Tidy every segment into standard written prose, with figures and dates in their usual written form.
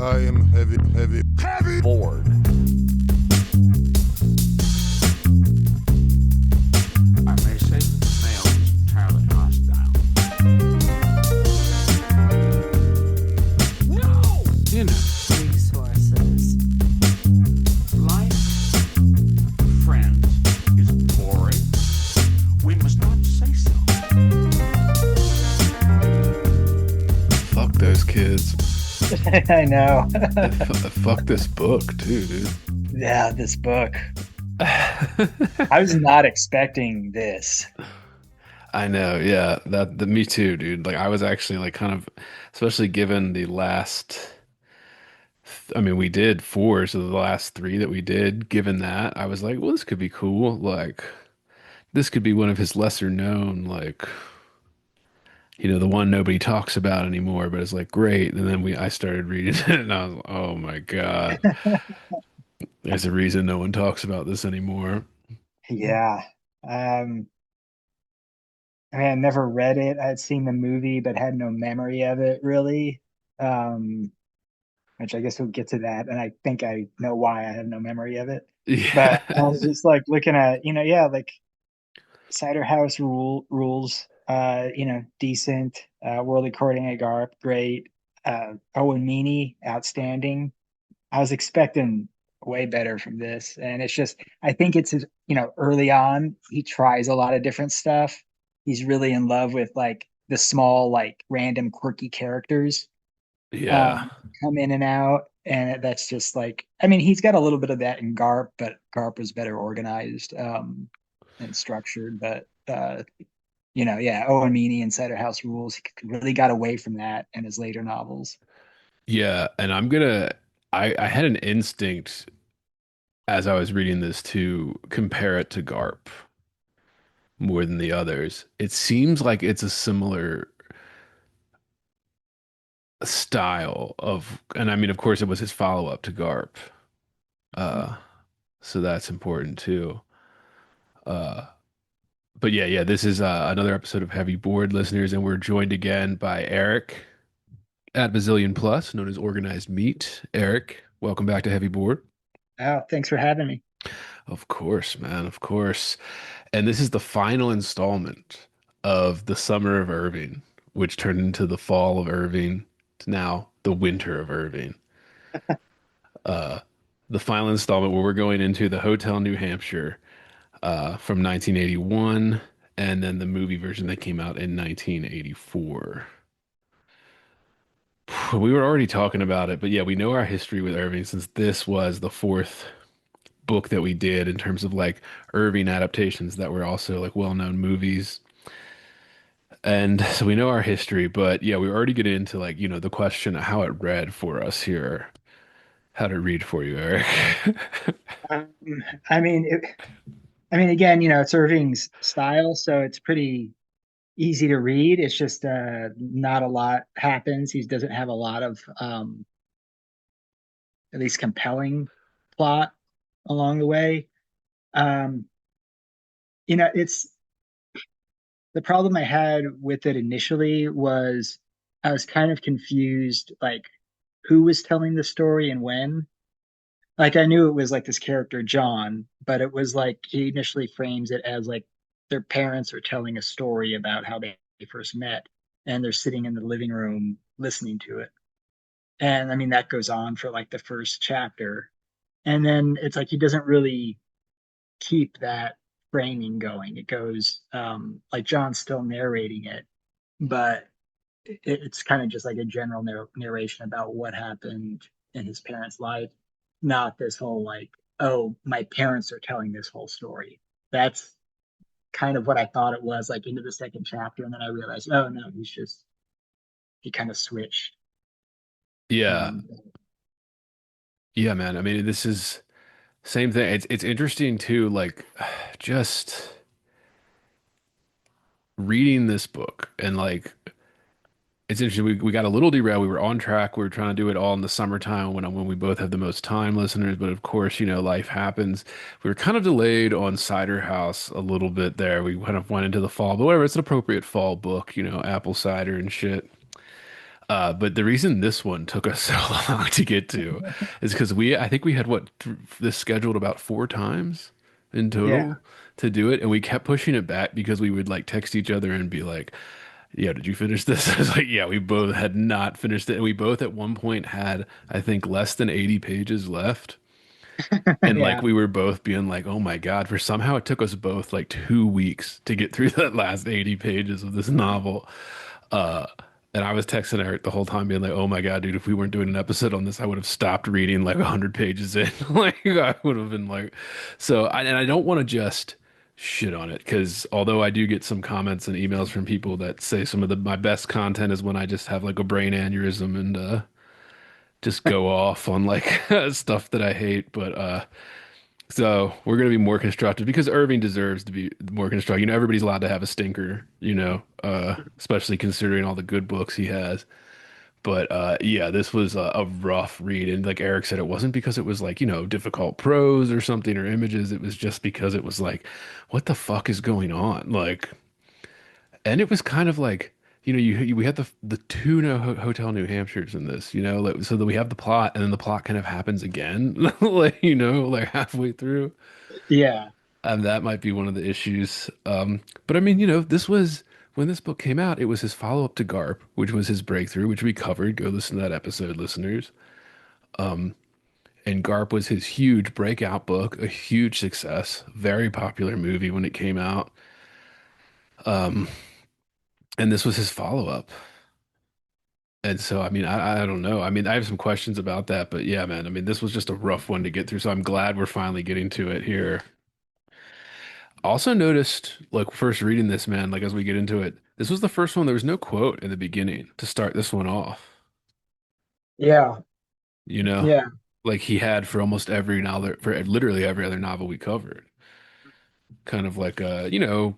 I am heavy bored. I may say that the male is entirely hostile. No! You know, Resources. life, friends, is boring. We must not say so. Fuck those kids. I know. Fuck this book too, dude. Yeah, this book. I was not expecting this. I know, yeah. Me too, dude. Like I was actually like kind of, especially given the last. I mean, we did four, so the last three that we did, given that, I was like, well, this could be cool. Like, this could be one of his lesser known, like, the one nobody talks about anymore, but it's like great. And then I started reading it, and I was, oh my God, there's a reason no one talks about this anymore. Yeah. Um, I mean, I never read it. I had seen the movie, but had no memory of it really. Um, which I guess we'll get to that. And I think I know why I have no memory of it. But I Yeah. was just like looking at, yeah, like Cider House rules, decent, world according at Garp, great. Owen Meany, outstanding. I was expecting way better from this. And it's just, I think it's, early on, he tries a lot of different stuff. He's really in love with like the small, like random quirky characters Yeah. come in and out. And that's just like, I mean, he's got a little bit of that in Garp, but Garp was better organized and structured. But, yeah, Owen Meany and Cider House Rules, he really got away from that in his later novels. Yeah. And I had an instinct as I was reading this to compare it to Garp more than the others. It seems like it's a similar style and I mean, of course, it was his follow-up to Garp. Uh, so that's important too. Uh, but yeah, this is another episode of Heavy Board listeners, and we're joined again by Erik at Bazillion Plus, known as Organized Meat. Erik, welcome back to Heavy Board. Oh, thanks for having me. Of course, man, of course. And this is the final installment of the Summer of Irving, which turned into the Fall of Irving, to now the Winter of Irving. Uh, the final installment where we're going into the Hotel New Hampshire from 1981, and then the movie version that came out in 1984. We were already talking about it, but yeah, we know our history with Irving since this was the fourth book that we did in terms of like Irving adaptations that were also like well-known movies. And so we know our history, but yeah, we already get into like, the question of how it read for us here. How to read for you, Erik. Um, I mean, again, it's Irving's style, so it's pretty easy to read. It's just not a lot happens. He doesn't have a lot of at least compelling plot along the way. Um, it's the problem I had with it initially was I was kind of confused, like who was telling the story and when. Like I knew it was like this character John, but it was like he initially frames it as like their parents are telling a story about how they first met, and they're sitting in the living room listening to it. And I mean that goes on for like the first chapter, and then it's like he doesn't really keep that framing going. It goes like John's still narrating it, but it's kind of just like a general narration about what happened in his parents' life, not this whole like, oh, my parents are telling this whole story. That's kind of what I thought it was like into the second chapter, and then I realized, oh no, he kind of switched. Yeah. And Yeah, man. I mean, this is same thing. It's interesting too, like just reading this book and like it's interesting. We got a little derailed. We were on track. We were trying to do it all in the summertime when we both have the most time, listeners. But of course, life happens. We were kind of delayed on Cider House a little bit there. We kind of went into the fall, but whatever. It's an appropriate fall book, apple cider and shit. But the reason this one took us so long to get to is because I think we had this scheduled about four times in Yeah. total to do it, and we kept pushing it back because we would like text each other and be like, "Yeah, did you finish this?" I was like, "Yeah, we both had not finished it." And we both at one point had, I think, less than 80 pages left. And like Yeah. we were both being like, "Oh my God," for somehow it took us both like 2 weeks to get through that last 80 pages of this novel. Uh, and I was texting Eric the whole time, being like, "Oh my God, dude, if we weren't doing an episode on this, I would have stopped reading like 100 pages in." Like I would have been like, and I don't want to just shit on it because although I do get some comments and emails from people that say some of my best content is when I just have like a brain aneurysm and just go off on like stuff that I hate, but so we're going to be more constructive because Irving deserves to be more constructive. You know, everybody's allowed to have a stinker, especially considering all the good books he has. But yeah, this was a rough read. And like Eric said, it wasn't because it was like, difficult prose or something or images. It was just because it was like, what the fuck is going on? Like, and it was kind of like, we had the two no Hotel New Hampshires in this, like, so that we have the plot and then the plot kind of happens again, like, like halfway through. Yeah. And that might be one of the issues. But I mean, this was when this book came out, it was his follow-up to Garp, which was his breakthrough, which we covered. Go listen to that episode, listeners. And Garp was his huge breakout book, a huge success, very popular movie when it came out. And this was his follow-up. And so, I mean, I don't know. I mean, I have some questions about that, but yeah, man, I mean, this was just a rough one to get through. So I'm glad we're finally getting to it here. Also noticed, like, first reading this, man, like, as we get into it, this was the first one. There was no quote in the beginning to start this one off, Yeah. you know, Yeah. like he had for almost every novel, for literally every other novel we covered. Kind of like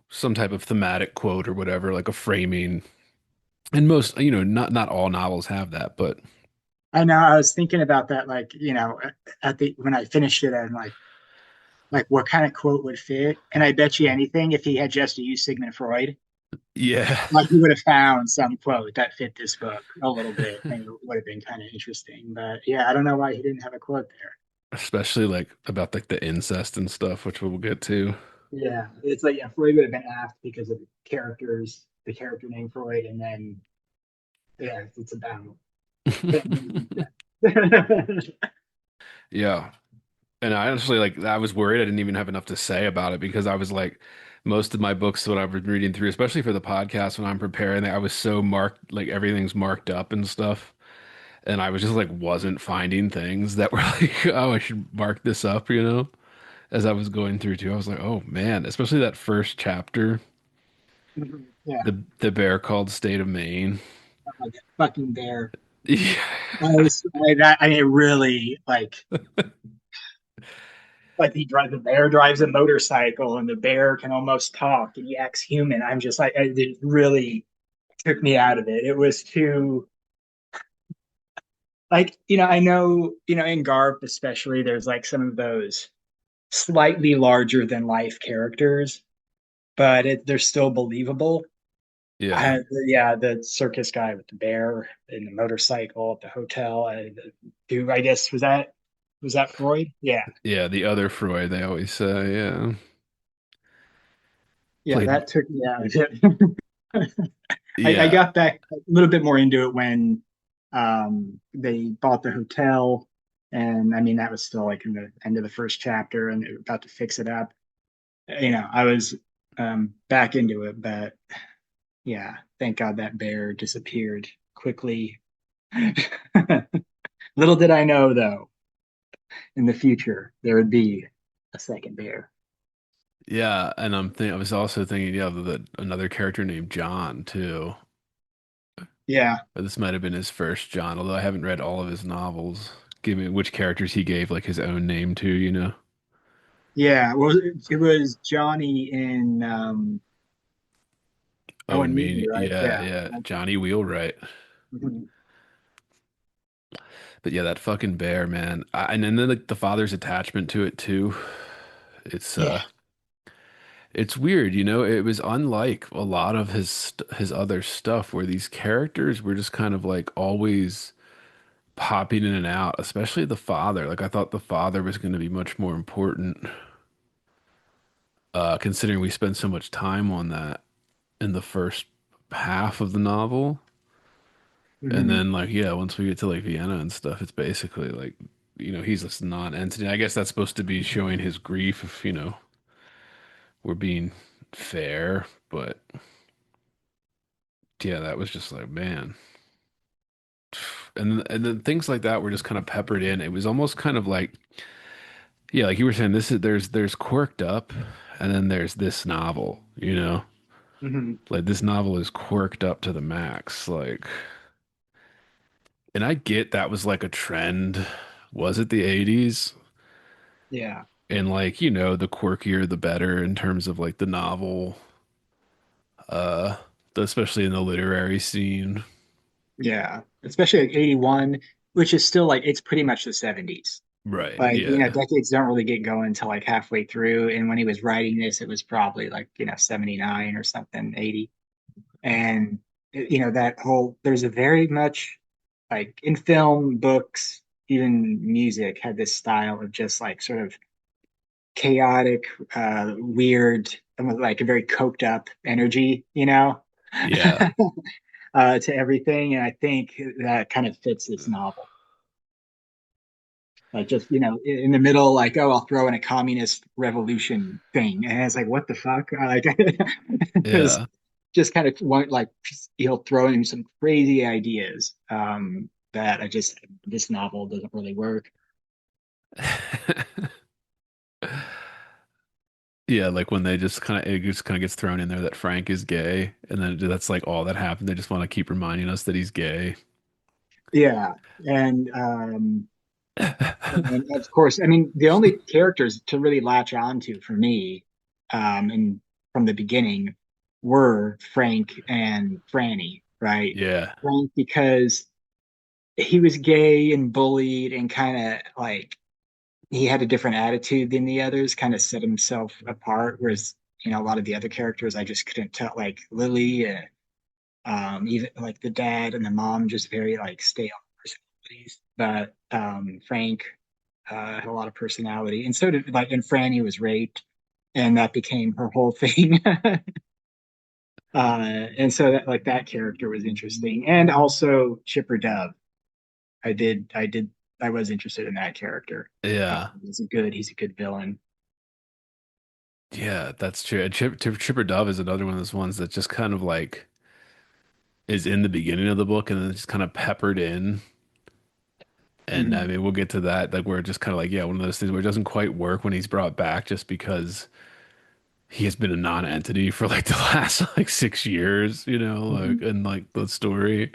some type of thematic quote or whatever, like a framing. And most, not all novels have that, but I know. I was thinking about that, like, at the when I finished it, I'm like what kind of quote would fit? And I bet you anything, if he had just used Sigmund Freud, yeah. like he would have found some quote that fit this book a little bit, and it would have been kind of interesting. But yeah, I don't know why he didn't have a quote there. Especially like about like the incest and stuff, which we'll get to. Yeah, it's like yeah, Freud would have been asked because of the character name Freud, and then yeah, it's about family. Yeah. And I honestly like I was worried I didn't even have enough to say about it because I was like most of my books when I've been reading through, especially for the podcast when I'm preparing, I was so marked like everything's marked up and stuff. And I was just like wasn't finding things that were like, oh, I should mark this up, as I was going through too. I was like, oh man, especially that first chapter, Yeah, the bear called State of Maine. like that fucking bear. Yeah. I mean, really like the bear drives a motorcycle and the bear can almost talk and he acts human. I'm just like it really took me out of it. It was too like I know in Garp especially there's like some of those slightly larger than life characters, but they're still believable. Yeah. Yeah, the circus guy with the bear and the motorcycle at the hotel. Who I guess was that Freud? Yeah, Yeah, the other Freud, they always say, yeah. yeah, Played that took me out of it. I yeah. got back a little bit more into it when they bought the hotel, and I mean that was still like in the end of the first chapter, and they were about to fix it up. I was back into it, but yeah, thank God that bear disappeared quickly. Little did I know, though, in the future there would be a second bear. Yeah, and I was also thinking, yeah, that another character named John too. Yeah, But this might have been his first John, although I haven't read all of his novels. Give me which characters he gave like his own name to. yeah. Well, it was Johnny in Oh, and and me, me, right? yeah, Yeah. yeah, Johnny Wheelwright. Mhm. But yeah, that fucking bear, man. And then like the father's attachment to it too. It's Yeah. It's weird, you know, it was unlike a lot of his other stuff where these characters were just kind of like always popping in and out, especially the father. Like I thought the father was going to be much more important, considering we spent so much time on that in the first half of the novel. And Hmm. then like yeah, once we get to like Vienna and stuff, it's basically like, you know, he's this non-entity. I guess that's supposed to be showing his grief if, you know, we're being fair, but yeah, that was just like, man. And then things like that were just kind of peppered in. It was almost kind of like, yeah, like you were saying, this is there's quirked up, and then there's this novel, you know, Hmm. like this novel is quirked up to the max, like, and I get that was like a trend. Was it the 80s? Yeah. And like, you know, the quirkier the better in terms of like the novel, uh, especially in the literary scene. Yeah. Especially like 81, which is still like it's pretty much the 70s. Right. Like, Yeah. decades don't really get going until like halfway through. And when he was writing this, it was probably like, 79 or something, 80. And, that whole, there's a very much like in film, books, even music had this style of just like sort of chaotic, weird, almost like a very coked up energy, Yeah. to everything. And I think that kind of fits this novel. Like just, in the middle, like, oh, I'll throw in a communist revolution thing. And it's like, what the fuck? Like, because Yeah. just kind of want like he'll throw in some crazy ideas that this novel doesn't really work. Yeah, like when they just kind of it just kind of gets thrown in there that Frank is gay, and then that's like all that happened. They just want to keep reminding us that he's gay. Yeah. And and of course, I mean, the only characters to really latch on to for me, and from the beginning, were Frank and Franny, right? Yeah, Frank because he was gay and bullied and kind of like he had a different attitude than the others, kind of set himself apart. Whereas, a lot of the other characters I just couldn't tell, like Lily, even like the dad and the mom, just very like stale personalities. But Frank had a lot of personality, and so did like, and Franny was raped, and that became her whole thing. And so that like that character was interesting, and also Chipper Dove. I was interested in that character. yeah, He's a good villain. yeah. That's true. And Chipper Dove is another one of those ones that just kind of like is in the beginning of the book and then just kind of peppered in. And I Mhm. mean, we'll get to that. Like, where it just kind of like, yeah, one of those things where it doesn't quite work when he's brought back just because he has been a non-entity for like the last like 6 years, you know, like Mhm. and like the story.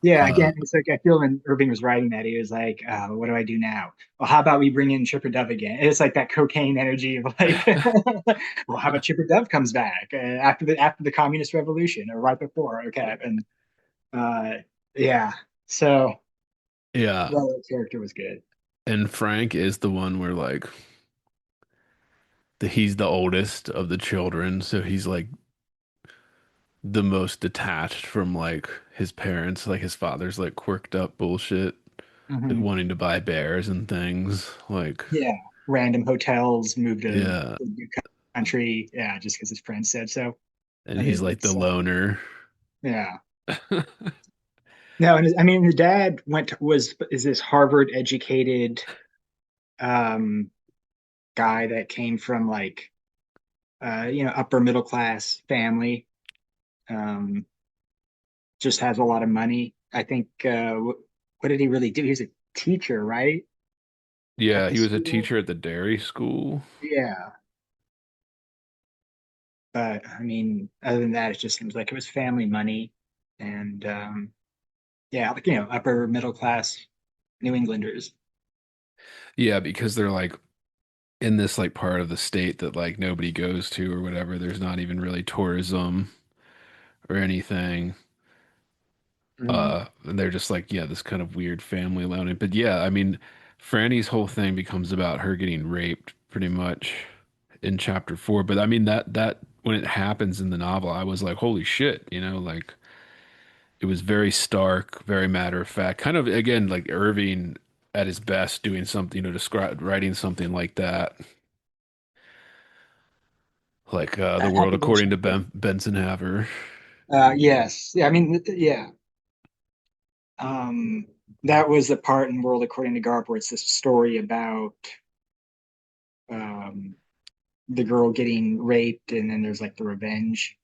Yeah, Uh, again, it's like I feel when Irving was writing that, he was like, "What do I do now? Well, how about we bring in Chipper Dove again?" And it's like that cocaine energy of like, "Well, how about Chipper Dove comes back after the communist revolution or right before?" Okay, and uh, yeah, so yeah. well, that character was good. And Frank is the one where like he's the oldest of the children, so he's like the most detached from like his parents. Like his father's like quirked up bullshit, like Hmm. wanting to buy bears and things. Like, Yeah, random hotels, moved to yeah. a new country, yeah, just because his friend said so. And I he's mean, like the it's loner. yeah. No, and I mean, the dad was is this Harvard educated um, guy that came from like upper middle class family. Um, just has a lot of money. I think. What did he really do? He's a teacher, right? At Yeah, the he was a school. teacher at the dairy school. Yeah, but I mean, other than that, it just seems like it was family money, and yeah, like upper middle class New Englanders. Yeah, because they're like in this like part of the state that like nobody goes to or whatever. There's not even really tourism or anything. Mm. And they're just like, yeah, this kind of weird family loaning. But yeah, I mean, Franny's whole thing becomes about her getting raped pretty much in chapter 4. But I mean that when it happens in the novel, I was like, holy shit, like it was very stark, very matter of fact. Kind of again like Irving at his best doing something, describe writing something like that. Like the world according to Yeah. Benson Haver. Yes. Yeah, I mean, yeah. Um, that was the part in World According to Garp where it's this story about um, the girl getting raped, and then there's like the revenge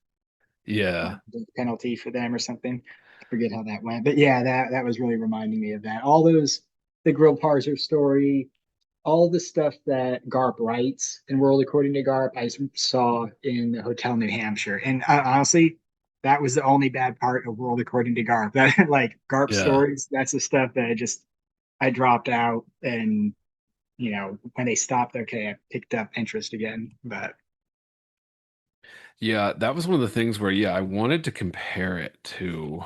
Yeah. penalty for them or something. I forget how that went, but yeah, that was really reminding me of that. All those, the grill parser story, all the stuff that Garp writes in World According to Garp, I saw in the Hotel New Hampshire. And honestly, that was the only bad part of World According to Garp. That like Garp Yeah. stories, that's the stuff that I dropped out. And when they stopped, okay, I picked up interest again. But Yeah, that was one of the things where, yeah, I wanted to compare it to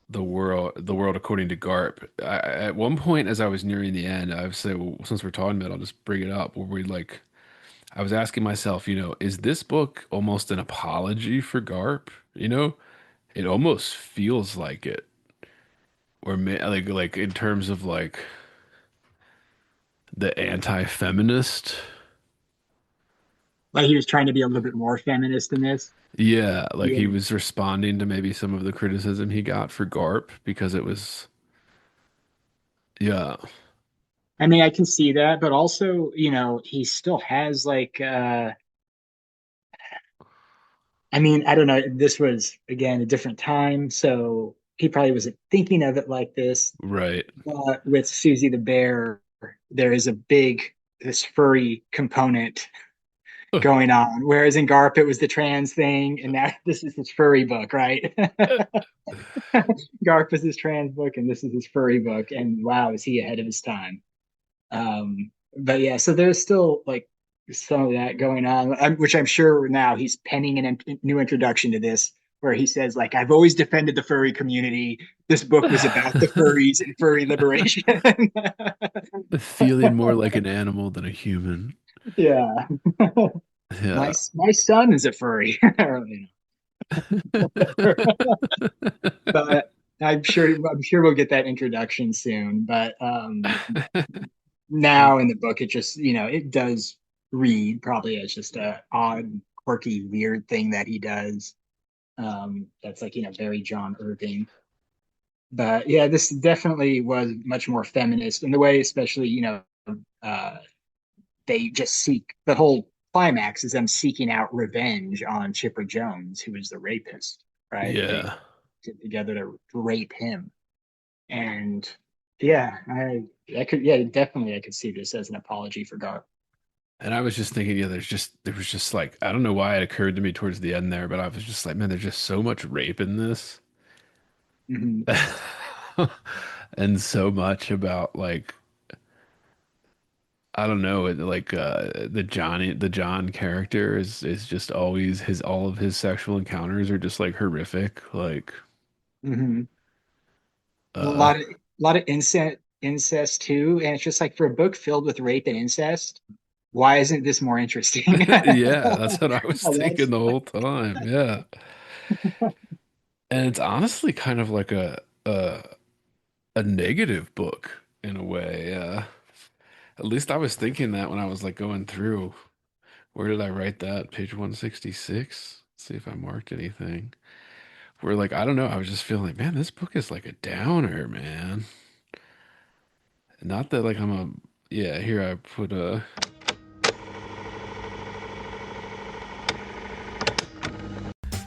the world according to Garp. At one point, as I was nearing the end, I would say, well, since we're talking about it, I'll just bring it up. Where I was asking myself, is this book almost an apology for Garp? It almost feels like it, or like in terms of like the anti-feminist. like he was trying to be a little bit more feminist in this. Yeah, like he Yeah. was responding to maybe some of the criticism he got for Garp because it was, yeah, I mean, I can see that, but also, he still has like I mean, I don't know. This was again a different time, so he probably wasn't thinking of it like this. right. But with Susie the Bear, there is a big this furry component going on. Whereas in Garp, it was the trans thing, and now this is his furry book, right? Garp is his trans book, and this is his furry book. And wow, is he ahead of his time? But yeah, so there's still like some of that going on, which I'm sure now he's penning a new introduction to this, where he says like, "I've always defended the furry community. This book was about the furries and furry liberation." Feeling more like an animal than a human. Yeah, my Yeah. my son is a furry, but I'm sure we'll get that introduction soon. But now in the book, it just it does read probably as just a odd, quirky, weird thing that he does. That's like very John Irving. But yeah, this definitely was much more feminist in the way, especially uh, they just seek the whole climax is them seeking out revenge on Chipper Jones, who is the rapist, right? They Yeah. get together to rape him, and yeah, I could yeah definitely I could see this as an apology for Garp. And I was just thinking, yeah, there was just like, I don't know why it occurred to me towards the end there, but I was just like, man, there's just so much rape in this. Mm-hmm. And so much about like, I don't know, like the John character is just always all of his sexual encounters are just like horrific. Like, Mm-hmm. A uh, lot of incest too, and it's just like for a book filled with rape and incest, why isn't this more interesting? yeah, that's what I was thinking That's the whole time. Yeah. And it's honestly kind of like a negative book in a way. At least I was thinking that when I was like going through. Where did I write that? Page 166. See if I marked anything. Where like I don't know, I was just feeling like, man, this book is like a downer, man. Not that like I'm a yeah, here I put a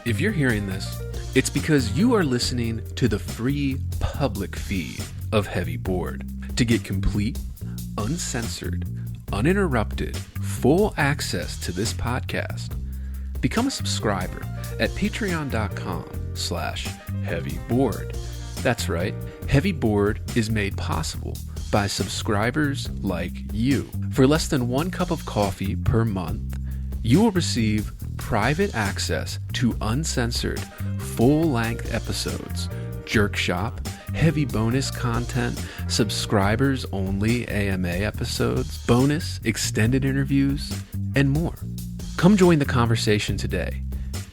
If you're hearing this, it's because you are listening to the free public feed of Heavy Board. To get complete, uncensored, uninterrupted, full access to this podcast, become a subscriber at patreon.com/heavyboard. That's right, Heavy Board is made possible by subscribers like you. For less than 1 cup of coffee per month, you will receive private access to uncensored, full-length episodes, Jerk Shop, heavy bonus content, subscribers only AMA episodes, bonus extended interviews, and more. Come join the conversation today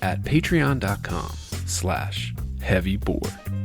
at patreon.com/heavyboard.